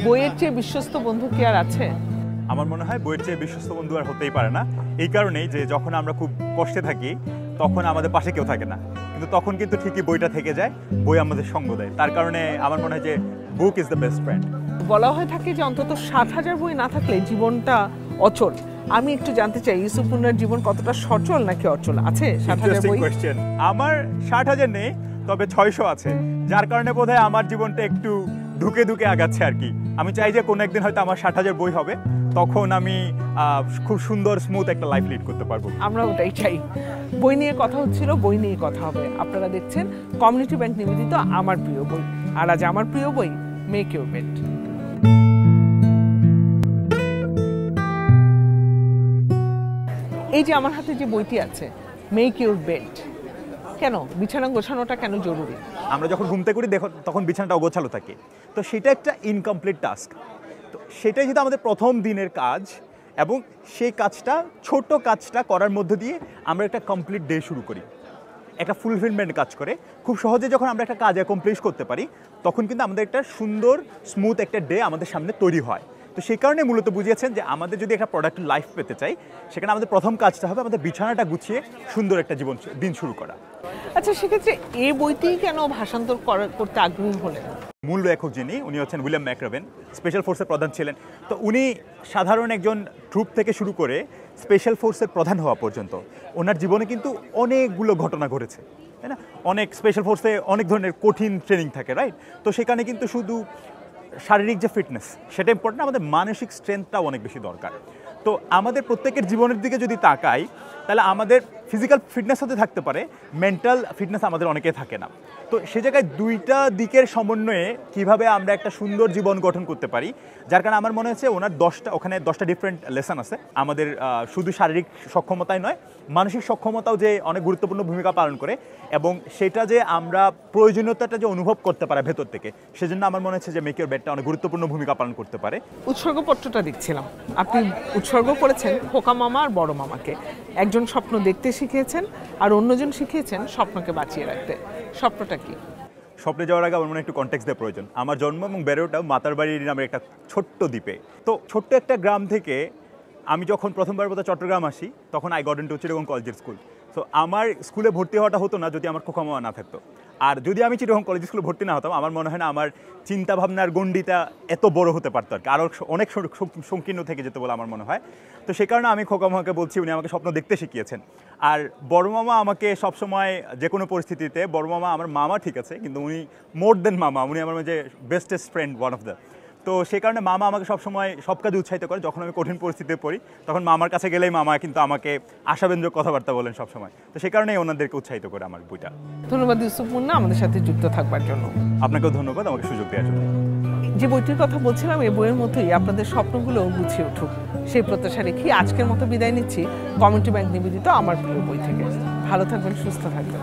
বইয়ের চেয়ে বিশ্বস্ত বন্ধু কি আর আছে? আমার মনে হয় বইয়ের চেয়ে বিশ্বস্ত বন্ধু আর হতেই পারে না। এই কারণেই যে যখন আমরা খুব কষ্টে থাকি তখন আমাদের পাশে কেউ থাকে না, কিন্তু তখন কিন্তু ঠিকই বইটা থেকে যায়, বই আমাদের সঙ্গ দেয়। তার কারণে আমার মনে হয় যে book is the best friend. বলা হয়ে থাকে যে অন্তত ৭,০০০ বই না থাকলে জীবনটা অচল। আমি একটু জানতে চাই ইউসুফ মুন্নার জীবন কতটা সচল নাকি অচল? আছে ৭,০০০ বই? আমার ৬০,০০০ নেই, তবে ৬০০ আছে, যার কারণে বোধহয় আমার জীবনটা একটু ধুকে ধুকে আগাচ্ছে আর কি। আমি চাই যে কোনো একদিন হয়তো আমার ৬০,০০০ বই হবে, তখন আমি খুব সুন্দর স্মুথ একটা লাইফ লিড করতে পারবো। আমরা ওটাই চাই। বই নিয়ে কথা হচ্ছিল, বই নিয়ে কথা হবে। আপনারা দেখছেন কমিউনিটি ব্যাংক নিবেদিত আমার প্রিয় বই। আর আজ আমার প্রিয় বই মেক ইউর বেড। এই যে আমার হাতে যে বইটি আছে মেক ইউর বেড, কেন বিছানা গোছানোটা কেন জরুরি? আমরা যখন ঘুমতে করি দেখো তখন বিছানাটা অগোছালো থাকে, তো সেটা একটা ইনকমপ্লিট টাস্ক। তো সেটাই যেটা আমাদের প্রথম দিনের কাজ, এবং সেই কাজটা ছোট কাজটা করার মধ্য দিয়ে আমরা একটা কমপ্লিট ডে শুরু করি, একটা ফুলফিলমেন্ট কাজ করে। খুব সহজে যখন আমরা একটা কাজ অ্যাকমপ্লিশ করতে পারি তখন কিন্তু আমাদের একটা সুন্দর স্মুথ একটা ডে আমাদের সামনে তৈরি হয়। তো সেই কারণে মূলত বুঝিয়েছেন যে আমাদের যদি একটা প্রোডাক্টিভ লাইফ পেতে চাই, সেখানে আমাদের প্রথম কাজটা হবে আমাদের বিছানাটা গুছিয়ে সুন্দর একটা দিন শুরু করা। আচ্ছা, সেক্ষেত্রে এই বইটি কেন ভাষান্তর করতে আগ্রহী হলেন? মূল লেখক যিনি, উনি হচ্ছেন উইলিয়াম ম্যাকরাবেন, স্পেশাল ফোর্সের প্রধান ছিলেন। তো উনি সাধারণ একজন ট্রুপ থেকে শুরু করে স্পেশাল ফোর্সের প্রধান হওয়া পর্যন্ত ওনার জীবনে কিন্তু অনেকগুলো ঘটনা ঘটেছে, তাই না? অনেক স্পেশাল ফোর্সে অনেক ধরনের কঠিন ট্রেনিং থাকে, রাইট? তো সেখানে কিন্তু শুধু শারীরিক যে ফিটনেস সেটা ইম্পর্টেন্ট, আমাদের মানসিক স্ট্রেংথটাও অনেক বেশি দরকার। তো আমাদের প্রত্যেকের জীবনের দিকে যদি তাকাই, তাহলে আমাদের ফিজিক্যাল ফিটনেস হতে থাকতে পারে, মেন্টাল ফিটনেস আমাদের অনেকে থাকে না। তো সে জায়গায় দুইটা দিকের সমন্বয়ে কিভাবে আমরা একটা সুন্দর জীবন গঠন করতে পারি, যার কারণে আমার মনে হচ্ছে ওনার ওখানে 10টা ডিফারেন্ট লেসন আছে। আমাদের শুধু শারীরিক সক্ষমতাই নয়, মানসিক সক্ষমতাও যে অনেক গুরুত্বপূর্ণ ভূমিকা পালন করে, এবং সেটা যে আমরা প্রয়োজনীয়তাটা যে অনুভব করতে পারে ভেতর থেকে, সেজন্য আমার মনে হচ্ছে যে মেক ইউর বেডটা অনেক গুরুত্বপূর্ণ ভূমিকা পালন করতে পারে। উৎসর্গপত্রটা দেখছিলাম, আপনি উৎসর্গ করেছেন খোকা মামা আর বড় মামাকে। একজন স্বপ্ন দেখতে শিখিয়েছেন আর অন্যজন শিখিয়েছেন স্বপ্নকে বাঁচিয়ে রাখতে। স্বপ্নটা কি? স্বপ্নে যাওয়ার আগে আমার মনে একটু কনটেক্সট দেওয়া প্রয়োজন। আমার জন্ম এবং বেড়ে ওঠা মাতারবাড়ির নামের একটা ছোট্ট দ্বীপে। তো ছোট্ট একটা গ্রাম থেকে আমি যখন প্রথমবার মতো চট্টগ্রাম আসি, তখন আই গট ইনটু চিটাগং কলেজের স্কুল। সো আমার স্কুলে ভর্তি হওয়াটা হতো না যদি আমার খোকা মামা না থাকতো। আর যদি আমি চিটাগং কলেজ স্কুলে ভর্তি না হতাম, আমার মনে হয় না আমার চিন্তাভাবনার গণ্ডিটা এত বড় হতে পারতো আর কি, আরও অনেক সংকীর্ণ থেকে যেত বলে আমার মনে হয়। তো সে কারণে আমি খোকা মামাকে বলছি, উনি আমাকে স্বপ্ন দেখতে শিখিয়েছেন। আর বড় মামা আমাকে সবসময় যে কোনো পরিস্থিতিতে, বড় মামা আমার মামা ঠিক আছে, কিন্তু উনি মোর দেন মামা, উনি আমার মাঝে bestest friend, one of the. তো সে কারণে মামা আমাকে সবসময় সব কাজে উৎসাহিত করে। যখন আমি কঠিন পরিস্থিতিতে পড়ি তখন মামার কাছে গেলেই মামা কিন্তু আমাকে আশাব্যঞ্জক কথাবার্তা বলেন সবসময়। তো সে কারণেই ওনাদেরকে উৎসাহিত করে আমার বইটা। ধন্যবাদ ইউসুফ মুন্না আমাদের সাথে যুক্ত থাকবার জন্য। আপনাকেও ধন্যবাদ আমাকে সুযোগ দেওয়ার জন্য। যে বইটির কথা বলছিলাম, এই বইয়ের মতোই আপনাদের স্বপ্নগুলো গুছিয়ে উঠুক, সেই প্রত্যাশা রেখে আজকের মতো বিদায় নিচ্ছি কমিউনিটি ব্যাংক নিবেদিত আমার প্রিয় বই থেকে। ভালো থাকবেন, সুস্থ থাকবেন।